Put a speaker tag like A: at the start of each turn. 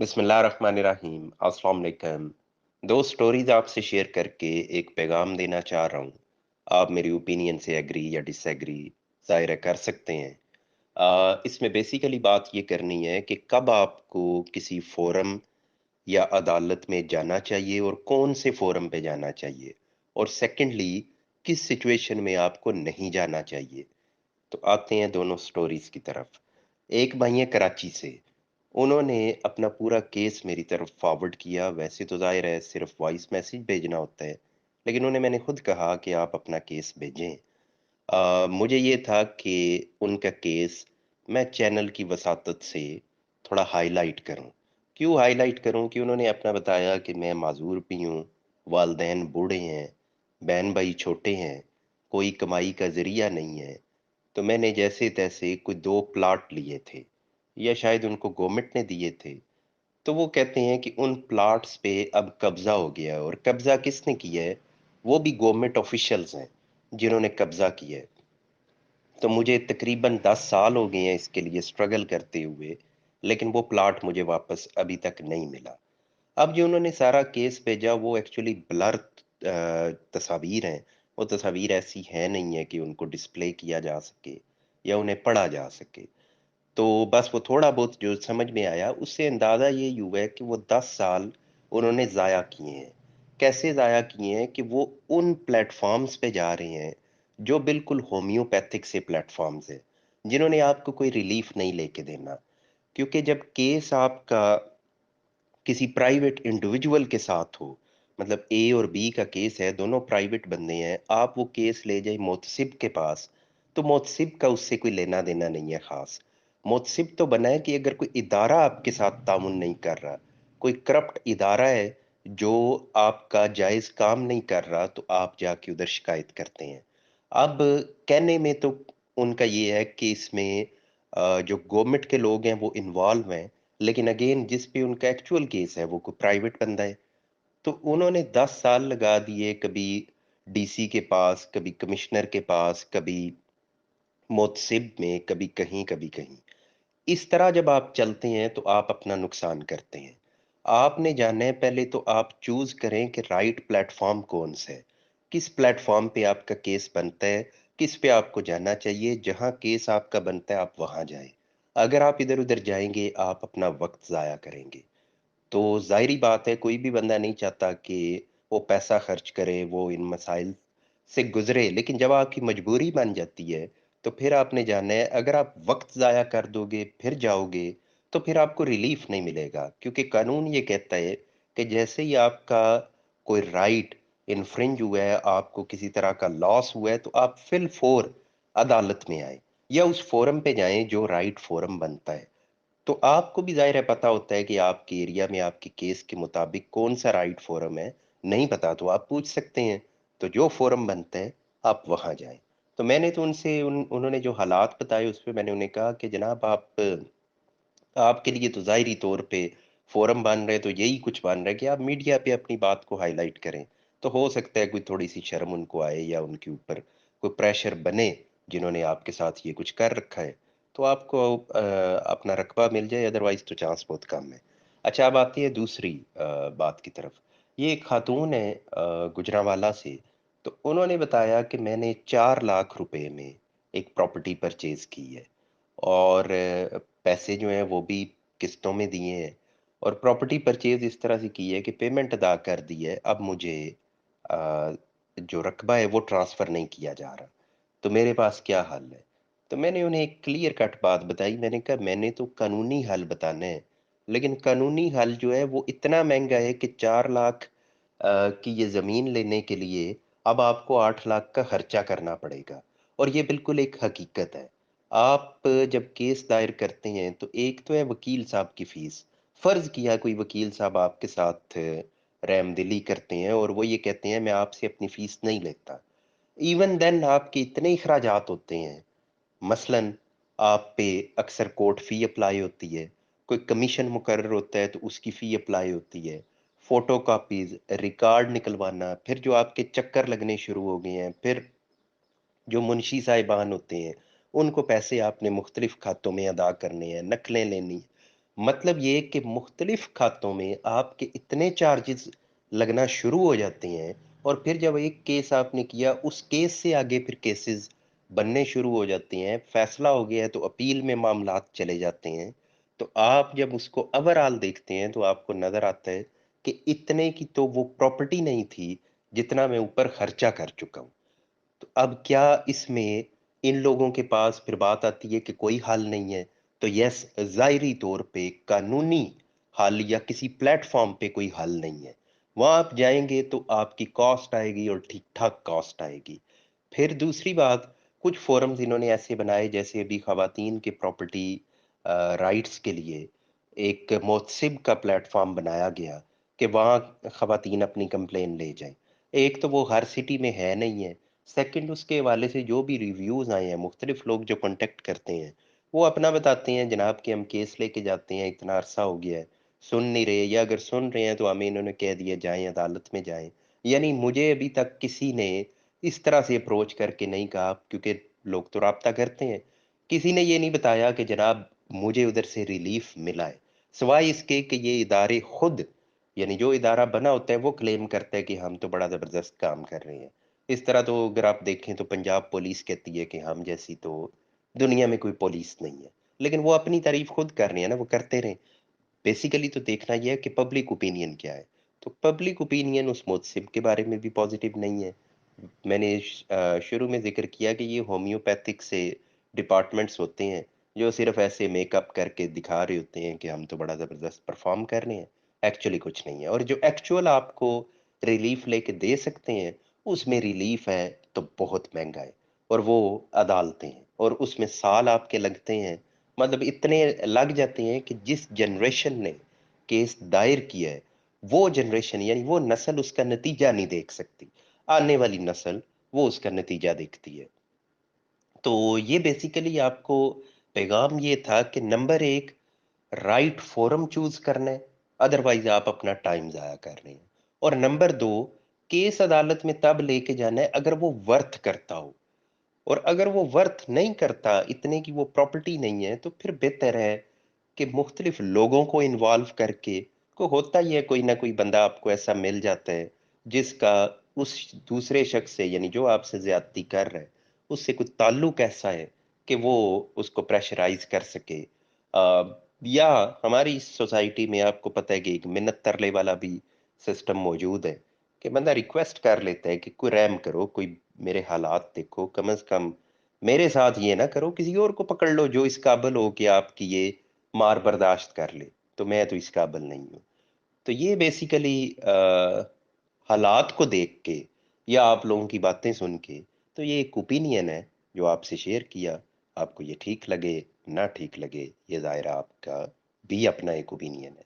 A: बिस्मिल्लाहिर्रहमानिर्रहीम अस्सलाम वालेकुम। दो स्टोरीज आपसे शेयर करके एक पैगाम देना चाह रहा हूँ। आप मेरी ओपिनियन से एग्री या डिसएग्री ज़ाहिर है कर सकते हैं। इसमें बेसिकली बात ये करनी है कि कब आपको किसी फोरम या अदालत में जाना चाहिए और कौन से फोरम पे जाना चाहिए, और सेकंडली किस सिचुएशन में आपको नहीं जाना चाहिए। तो आते हैं दोनों स्टोरीज की तरफ। एक भाई है कराची से। उन्होंने अपना पूरा केस मेरी तरफ फॉरवर्ड किया। वैसे तो ज़ाहिर है सिर्फ वॉइस मैसेज भेजना होता है, लेकिन उन्हें मैंने खुद कहा कि आप अपना केस भेजें। मुझे ये था कि उनका केस मैं चैनल की वसातत से थोड़ा हाईलाइट करूं। क्यों हाईलाइट करूं? कि उन्होंने अपना बताया कि मैं माजूर भी हूँ, वालदैन बूढ़े हैं, बहन भाई छोटे हैं, कोई कमाई का ज़रिया नहीं है। तो मैंने जैसे-तैसे कोई 2 प्लॉट लिए थे, या शायद उनको गवर्नमेंट ने दिए थे। तो वो कहते हैं कि उन प्लॉट्स पे अब कब्ज़ा हो गया है, और कब्ज़ा किसने किया है? वो भी गवर्नमेंट ऑफ़िशियल्स हैं, जिन्होंने कब्ज़ा किया है। तो मुझे तकरीबन 10 साल हो गए हैं इसके लिए स्ट्रगल करते हुए, लेकिन वो प्लॉट मुझे वापस अभी तक नहीं मिला। अब जो उन्होंने सारा केस भेजा वो एक्चुअली ब्लर तस्वीर हैं। वो तस्वीर ऐसी है नहीं है कि उनको डिस्प्ले किया जा सके या उन्हें पढ़ा जा सके। तो बस वो थोड़ा बहुत जो समझ में आया, उससे अंदाज़ा ये ही हुआ है कि वो 10 साल उन्होंने ज़ाया किए हैं। कैसे ज़ाया किए हैं? कि वो उन प्लेटफ़ॉर्म्स पे जा रहे हैं, जो बिल्कुल होम्योपैथिक से प्लेटफ़ॉर्म्स हैं, जिन्होंने आपको कोई रिलीफ़ नहीं लेके देना। क्योंकि जब केस आपका किसी प्राइवेट इंडिविजुअल के साथ हो, मतलब ए और बी का केस है, दोनों प्राइवेट बंदे हैं, आप वो केस ले जाए मोहतसिब के पास, तो मोहतसिब का उससे कोई लेना देना नहीं है खास। मोहतसिब तो बना है कि अगर कोई इदारा आपके साथ तामुन नहीं कर रहा, कोई करप्ट इदारा है जो आपका जायज काम नहीं कर रहा, तो आप जाके उधर शिकायत करते हैं। अब कहने में तो उनका ये है कि इसमें जो गवर्नमेंट के लोग हैं वो इन्वॉल्व हैं, लेकिन अगेन जिस पे उनका एक्चुअल केस है वो कोई प्राइवेट बंदा है। तो उन्होंने 10 साल लगा दिए, कभी डीसी के पास, कभी कमिश्नर के पास, कभी मुतसिब में, कभी कहीं, कभी कहीं। इस तरह जब आप चलते हैं तो आप अपना नुकसान करते हैं। आपने जाना है, पहले तो आप चूज़ करें कि राइट प्लेटफ़ॉर्म कौन-सा है। किस प्लेटफ़ॉर्म पे आपका केस बनता है, किस पे आपको जाना चाहिए, जहाँ केस आपका बनता है आप वहाँ जाएँ। अगर आप इधर-उधर जाएँगे, आप अपना वक़्त ज़ाया करेंगे। तो ज़ाहिर-सी बात है, कोई भी बंदा नहीं चाहता कि वो पैसा खर्च करे, वो इन मसाइल से गुज़रे, लेकिन जब आपकी मजबूरी बन जाती है, तो फिर आपने जाना है। अगर आप वक़्त ज़ाया कर दोगे, फिर जाओगे, तो फिर आपको रिलीफ़ नहीं मिलेगा, क्योंकि कानून ये कहता है कि जैसे ही आपका कोई राइट इन्फ्रिंज हुआ है, आपको किसी तरह का लॉस हुआ है, तो आप फ़िल-फ़ौर अदालत में आएँ, या उस फ़ोरम पे जाएँ जो राइट फ़ोरम बनता है। तो आपको भी ज़ाहिर है पता होता है कि आपके एरिया में आपके केस के मुताबिक कौन-सा राइट फ़ोरम है। नहीं पता तो आप पूछ सकते हैं। तो जो फ़ोरम बनता है, आप वहाँ जाएँ। तो मैंने तो उनसे उन्होंने जो हालात बताए उस पे मैंने उन्हें कहा कि जनाब आपके लिए तो ज़ाहिरी तौर पे फ़ोरम बन रहे, तो यही कुछ बन रहा है कि आप मीडिया पे अपनी बात को हाइलाइट करें। तो हो सकता है कोई थोड़ी-सी शर्म उनको आए, या उनके ऊपर कोई प्रेशर बने, जिन्होंने आपके साथ ये कुछ कर रखा है, तो आपको अपना रकबा मिल जाए, अदरवाइज़ तो चांस बहुत कम है। अच्छा, अब आती है दूसरी बात की तरफ। ये एक खातून है गुजरांवाला से। तो उन्होंने बताया कि मैंने 4 लाख रुपए में एक प्रॉपर्टी परचेज़ की है, और पैसे जो हैं वो भी किस्तों में दिए हैं, और प्रॉपर्टी परचेज़ इस तरह से की है कि पेमेंट अदा कर दी है। अब मुझे अ, जो रकबा है वो ट्रांसफ़र नहीं किया जा रहा। तो मेरे पास क्या हल है? तो मैंने उन्हें एक क्लियर कट बात बताई। मैंने कहा मैंने तो कानूनी हल बताना है, लेकिन कानूनी हल जो है वो इतना महँगा है कि 4 लाख की ये ज़मीन लेने के लिए अब आपको 8 लाख का खर्चा करना पड़ेगा, और ये बिल्कुल एक हकीकत है। आप जब केस दायर करते हैं तो एक तो है वकील साहब की फ़ीस। फ़र्ज़ किया कोई वकील साहब आपके साथ रहमदिली करते हैं और वो ये कहते हैं मैं आपसे अपनी फ़ीस नहीं लेता। इवन देन आपके इतने अखराजात होते हैं, मसलन आप पे अक्सर कोर्ट फ़ी अप्लाई होती है, कोई कमीशन मुकर्रर होता है तो उसकी फ़ी अप्लाई होती है, फ़ोटोकॉपीज़, रिकॉर्ड निकलवाना, फिर जो आपके चक्कर लगने शुरू हो गए हैं, फिर जो मुंशी साहिबान होते हैं, उनको पैसे आपने मुख्तलिफ़ खातों में अदा करने हैं, नकलें लेनी, मतलब ये कि मुख्तलिफ खातों में आपके इतने चार्जेस लगना शुरू हो जाते हैं और फिर जब एक केस आपने किया, उस केस से आगे फिर केसेस बनने शुरू हो जाते हैं, फैसला हो गया है तो अपील में मामलात चले जाते हैं। तो आप जब उसको ओवरऑल देखते हैं तो आपको नज़र आता है कि इतने की तो वो प्रॉपर्टी नहीं थी, जितना मैं ऊपर खर्चा कर चुका हूँ। तो अब क्या इसमें इन लोगों के पास फिर बात आती है कि कोई हल नहीं है, तो यस, ज़ाहिरी तौर पे कानूनी हल या किसी प्लेटफ़ॉर्म पे कोई हल नहीं है। वहाँ आप जाएँगे तो आपकी कॉस्ट आएगी और ठीक-ठाक कॉस्ट आएगी। फिर दूसरी बात, कुछ फ़ोरम्स इन्होंने ऐसे बनाए जैसे अभी ख़वातीन के प्रॉपर्टी राइट्स के लिए एक मोहतसिब का प्लेटफ़ॉर्म बनाया गया कि वहाँ ख़वातीन अपनी कंप्लेन ले जाएँ। एक तो वो हर सिटी में है नहीं है। सेकंड उसके हवाले से जो भी रिव्यूज़ आए हैं, मुख्तलिफ लोग जो कॉन्टैक्ट करते हैं, वो अपना बताते हैं जनाब कि हम केस लेके जाते हैं, इतना अरसा हो गया है, सुन नहीं रहे या अगर सुन रहे हैं तो हमें इन्होंने कह दिया जाएँ अदालत में जाएँ। यानी मुझे अभी तक किसी ने इस तरह से अप्रोच करके नहीं कहा क्योंकि लोग तो राब्ता करते हैं। किसी ने ये नहीं बताया कि जनाब मुझे उधर से रिलीफ़ मिला है। सिवाय इसके कि ये इदारे खुद यानी जो इदारा बना होता है वो क्लेम करता है कि हम तो बड़ा ज़बरदस्त काम कर रहे हैं। इस तरह तो अगर आप देखें तो पंजाब पुलिस कहती है कि हम जैसी तो दुनिया में कोई पुलिस नहीं है। लेकिन वो अपनी तारीफ़ खुद कर रहे हैं ना, वो करते रहें। बेसिकली तो देखना ये है कि पब्लिक ओपिनियन क्या है। तो पब्लिक ओपिनियन उस मुहतसिब के बारे में भी पॉज़िटिव नहीं है। मैंने शुरू में ज़िक्र किया कि ये होम्योपैथिक से डिपार्टमेंट्स होते हैं, जो सिर्फ़ ऐसे मेकअप करके दिखा रहे होते हैं कि हम तो बड़ा ज़बरदस्त परफ़ॉर्म कर रहे हैं, एक्चुअली कुछ नहीं है और जो एक्चुअल आपको रिलीफ़ लेके दे सकते हैं, उसमें रिलीफ़ है तो बहुत महँगा है और वो अदालतें हैं और उसमें साल आपके लगते हैं, मतलब इतने लग जाते हैं कि जिस जनरेशन ने केस दायर किया है, वो जनरेशन यानी वो नस्ल उसका नतीजा नहीं देख सकती। आने वाली नस्ल वो उसका नतीजा देखती है। तो ये बेसिकली आपको पैगाम ये था कि नंबर 1 राइट फोरम चूज़ करना है, अदरवाइज़ आप अपना टाइम ज़ाया कर रहे हैं। और नंबर 2 केस अदालत में तब लेके जाना है अगर वो वर्थ करता हो और अगर वो वर्थ नहीं करता, इतने की वो प्रॉपर्टी नहीं है, तो फिर बेहतर है कि मुख्तलिफ लोगों को इन्वॉल्व करके को होता ही है कोई ना कोई बंदा आपको ऐसा मिल जाता है जिसका उस दूसरे शख्स से यानी जो आपसे ज्यादती कर रहा है उससे कोई ताल्लुक ऐसा है कि वो उसको प्रेशराइज कर सके या हमारी सोसाइटी में आपको पता है कि एक मिन्नत तरले वाला भी सिस्टम मौजूद है कि बंदा रिक्वेस्ट कर लेता है कि कोई रहम करो, कोई मेरे हालात देखो, कम से कम मेरे साथ ये ना करो, किसी और को पकड़ लो जो इस काबिल हो कि आपकी ये मार बर्दाश्त कर ले, तो मैं तो इस काबिल नहीं हूँ। तो ये बेसिकली हालात को देख के या आप लोगों की बातें सुन के, तो ये एक ओपिनियन है जो आपसे शेयर किया। आपको ये ठीक लगे, ना ठीक लगे, ये ज़ाहिर है आपका भी अपना एक ओपिनियन है।